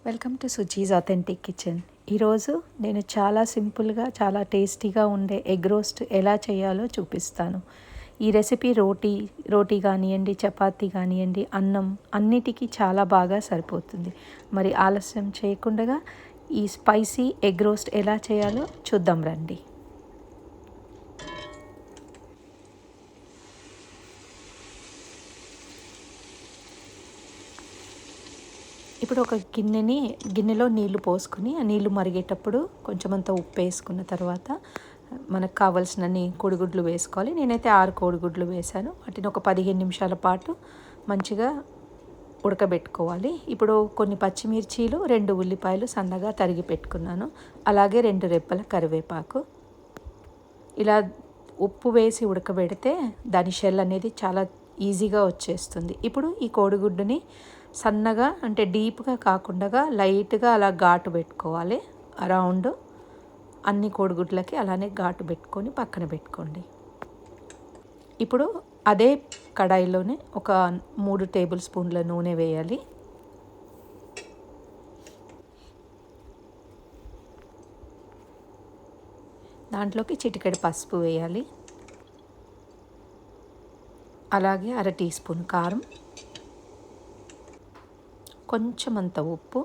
Welcome to Suji's authentic kitchen. ఈరోజు నేను చాలా సింపుల్గా చాలా టేస్టీగా ఉండే ఎగ్ రోస్ట్ ఎలా చేయాలో చూపిస్తాను. ఈ రెసిపీ రోటీ కానివ్వండి, చపాతీ కానివ్వండి, అన్నం అన్నిటికీ చాలా బాగా సరిపోతుంది. మరి ఆలస్యం చేయకుండా ఈ స్పైసీ ఎగ్ రోస్ట్ ఎలా చేయాలో చూద్దాం రండి. ఇప్పుడు ఒక గిన్నెలో నీళ్లు పోసుకొని ఆ నీళ్లు మరిగేటప్పుడు కొంచెం అంత ఉప్పు వేసుకున్న తర్వాత మనకు కావాల్సినన్ని కోడిగుడ్లు వేసుకోవాలి. నేనైతే 6 కోడిగుడ్లు వేశాను. వాటిని ఒక 15 నిమిషాల పాటు మంచిగా ఉడకబెట్టుకోవాలి. ఇప్పుడు కొన్ని పచ్చిమిర్చీలు, 2 ఉల్లిపాయలు సన్నగా తరిగి పెట్టుకున్నాను. అలాగే 2 రెబ్బల కరివేపాకు. ఇలా ఉప్పు వేసి ఉడకబెడితే దాని షెల్ అనేది చాలా ఈజీగా వచ్చేస్తుంది. ఇప్పుడు ఈ కోడిగుడ్డుని సన్నగా అంటే డీప్గా కాకుండా లైట్గా అలా ఘాటు పెట్టుకోవాలి. అరౌండ్ అన్ని కోడిగుడ్లకి అలానే ఘాటు పెట్టుకొని పక్కన పెట్టుకోండి. ఇప్పుడు అదే కడాయిలోనే ఒక 3 టేబుల్ స్పూన్ల నూనె వేయాలి. దాంట్లోకి చిటికెడు పసుపు వేయాలి. అలాగే 1/2 టీ స్పూన్ కారం, కొంచెం అంత ఉప్పు.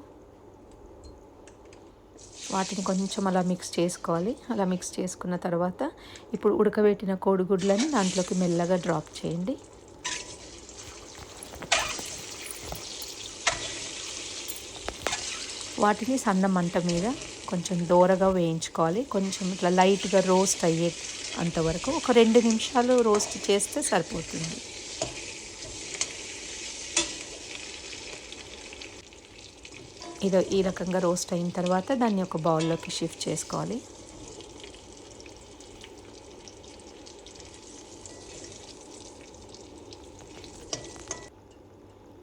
వాటిని కొంచెం అలా మిక్స్ చేసుకోవాలి. అలా మిక్స్ చేసుకున్న తర్వాత ఇప్పుడు ఉడకబెట్టిన కోడిగుడ్లని దాంట్లోకి మెల్లగా డ్రాప్ చేయండి. వాటిని సన్న మంట మీద కొంచెం దోరగా వేయించుకోవాలి. కొంచెం ఇట్లా లైట్గా రోస్ట్ అయ్యే అంతవరకు ఒక 2 నిమిషాలు రోస్ట్ చేస్తే సరిపోతుంది. ఈ రకంగా రోస్ట్ అయిన తర్వాత దాన్ని ఒక బౌల్లోకి షిఫ్ట్ చేసుకోవాలి.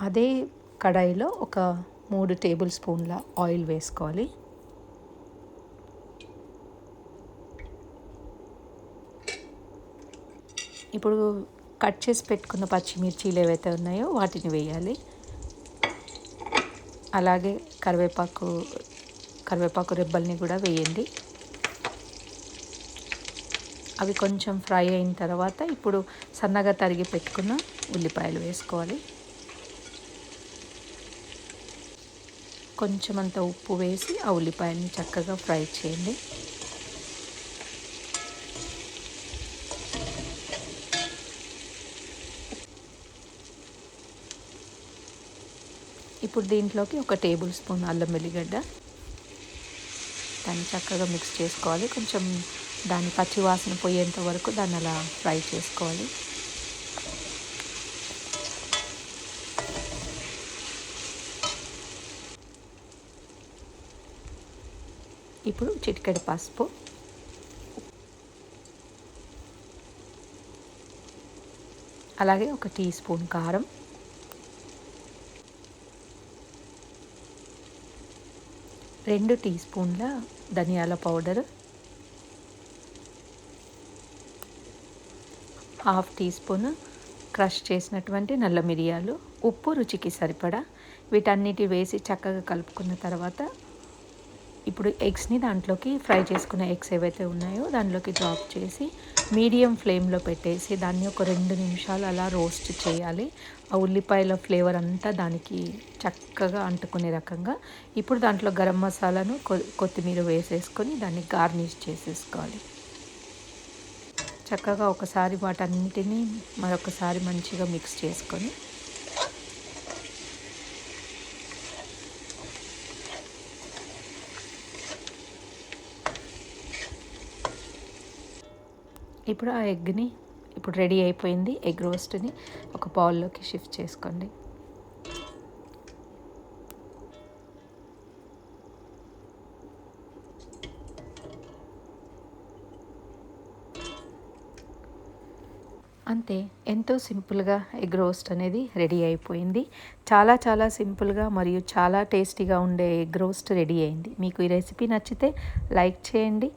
అదే కడాయిలో ఒక 3 టేబుల్ స్పూన్ల ఆయిల్ వేసుకోవాలి. ఇప్పుడు కట్ చేసి పెట్టుకున్న పచ్చిమిర్చీలు ఏవైతే ఉన్నాయో వాటిని వేయాలి. అలాగే కరివేపాకు రెబ్బల్ని కూడా వేయండి. అవి కొంచెం ఫ్రై అయిన తర్వాత ఇప్పుడు సన్నగా తరిగి పెట్టుకున్న ఉల్లిపాయలు వేసుకోవాలి. కొంచెం అంత ఉప్పు వేసి ఆ ఉల్లిపాయలని చక్కగా ఫ్రై చేయండి. ఇప్పుడు దీంట్లోకి ఒక టేబుల్ స్పూన్ అల్లం వెల్లిగడ్డ, దాన్ని చక్కగా మిక్స్ చేసుకోవాలి. కొంచెం దాని పచ్చి వాసన పోయేంత వరకు దాన్ని అలా ఫ్రై చేసుకోవాలి. ఇప్పుడు చిటికెడు పసుపు, అలాగే ఒక టీ స్పూన్ కారం, 2 టీ స్పూన్ల ధనియాల పౌడర్, 1/2 టీ స్పూన్ క్రష్ చేసినటువంటి నల్ల మిరియాలు, ఉప్పు రుచికి సరిపడా. వీటన్నిటి వేసి చక్కగా కలుపుకున్న తర్వాత ఇప్పుడు ఎగ్స్ని దాంట్లోకి ఫ్రై చేసుకున్న ఎగ్స్ ఏవైతే ఉన్నాయో దాంట్లోకి డ్రాప్ చేసి మీడియం ఫ్లేమ్లో పెట్టేసి దాన్ని ఒక 2 నిమిషాలు అలా రోస్ట్ చేయాలి. ఆ ఉల్లిపాయల ఫ్లేవర్ అంతా దానికి చక్కగా అంటుకునే రకంగా. ఇప్పుడు దాంట్లో గరం మసాలాను కొత్తిమీర వేసేసుకొని దాన్ని గార్నిష్ చేసేసుకోవాలి. చక్కగా ఒకసారి వాటన్నిటినీ మరొకసారి మంచిగా మిక్స్ చేసుకొని ఇప్పుడు ఆ ఎగ్ని ఇప్పుడు రెడీ అయిపోయింది. ఎగ్ రోస్ట్ని ఒక బౌల్లోకి షిఫ్ట్ చేసుకోండి. అంతే, ఎంతో సింపుల్గా ఎగ్ రోస్ట్ అనేది రెడీ అయిపోయింది. చాలా చాలా సింపుల్గా మరియు చాలా టేస్టీగా ఉండే ఎగ్ రోస్ట్ రెడీ అయింది. మీకు ఈ రెసిపీ నచ్చితే లైక్ చేయండి,